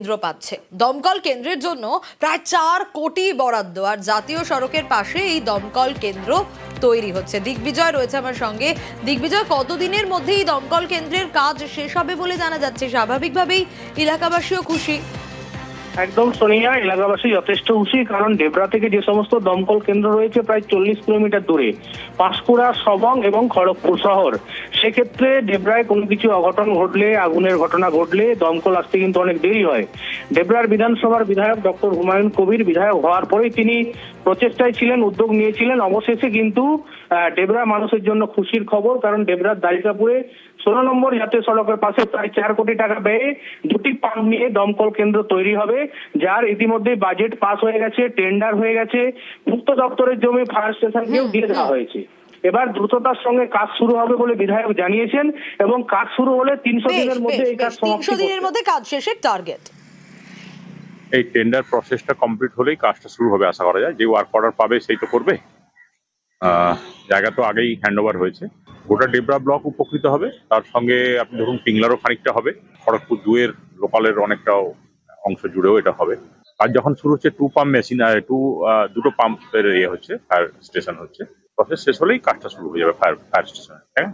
কেন্দ্র পাচ্ছে। দমকল কেন্দ্রের জন্য প্রায় 4 কোটি বরাদ্দ, আর জাতীয় সড়কের পাশে এই দমকল কেন্দ্র তৈরি হচ্ছে। দিগ্বিজয় রয়েছে আমার সঙ্গে। দিগ্বিজয়, কতদিনের মধ্যে এই দমকল কেন্দ্রের কাজ শেষ হবে বলে জানা যাচ্ছে? স্বাভাবিকভাবেই এলাকাবাসীও খুশি। একদম সোনিয়া, এলাকাবাসী যথেষ্ট খুশি, কারণ ডেবরা থেকে যে সমস্ত দমকল কেন্দ্র রয়েছে প্রায় 40 কিলোমিটার দূরে, পাঁশকুড়া, সবং এবং খড়গপুর শহর, সেক্ষেত্রে ডেবরায় কোনো কিছু অঘটন ঘটলে, আগুনের ঘটনা ঘটলে দমকল আসতে কিন্তু অনেক দেরি হয়। ডেবরার বিধানসভার বিধায়ক ডক্টর হুমায়ুন কবির বিধায়ক হওয়ার পরেই তিনি প্রচেষ্টায় ছিলেন, উদ্যোগ নিয়েছিলেন। অবশেষে কিন্তু ডেবরা মানুষের জন্য খুশির খবর, কারণ ডেবরার দ্বারিকাপুরে 16 নম্বর জাতীয় সড়কের পাশে প্রায় 4 কোটি টাকা ব্যয়ে 2টি পাম্প নিয়ে দমকল কেন্দ্র তৈরি হবে, যার ইতিমধ্যে বাজেট পাস হয়ে গেছে, টেন্ডার হয়ে গেছে, পূর্ত দপ্তরের জমি ফায়ার স্টেশনকেও দিয়ে দেওয়া হয়েছে। এবার দ্রুততার সঙ্গে কাজ শুরু হবে বলে বিধায়ক জানিয়েছেন, এবং কাজ শুরু হলে 300 দিনের মধ্যে এই কাজ সমাপ্ত। 300 দিনের মধ্যে কাজ শেষের টার্গেট। এই টেন্ডার প্রসেসটা কমপ্লিট হলেই কাজটা শুরু হবে আশা করা যায়। যে ওয়ার্ক অর্ডার পাবে সেই তো করবে। জায়গা তো আগেই হ্যান্ডওভার হয়েছে। গোটা ডেবরা ব্লক উপকৃত হবে, তার সঙ্গে আপনি ধরুন পিংলারও খানিকটা হবে, খড়গপুর 2-এর লোকালের অনেকটাও অংশ জুড়েও এটা হবে। আর যখন শুরু হচ্ছে 2 পাম্প মেশিন, দুটো পাম্পের হচ্ছে, ফায়ার স্টেশন হচ্ছে। প্রসেস শেষ হলেই কাজটা শুরু হয়ে যাবে ফায়ার স্টেশনে। হ্যাঁ।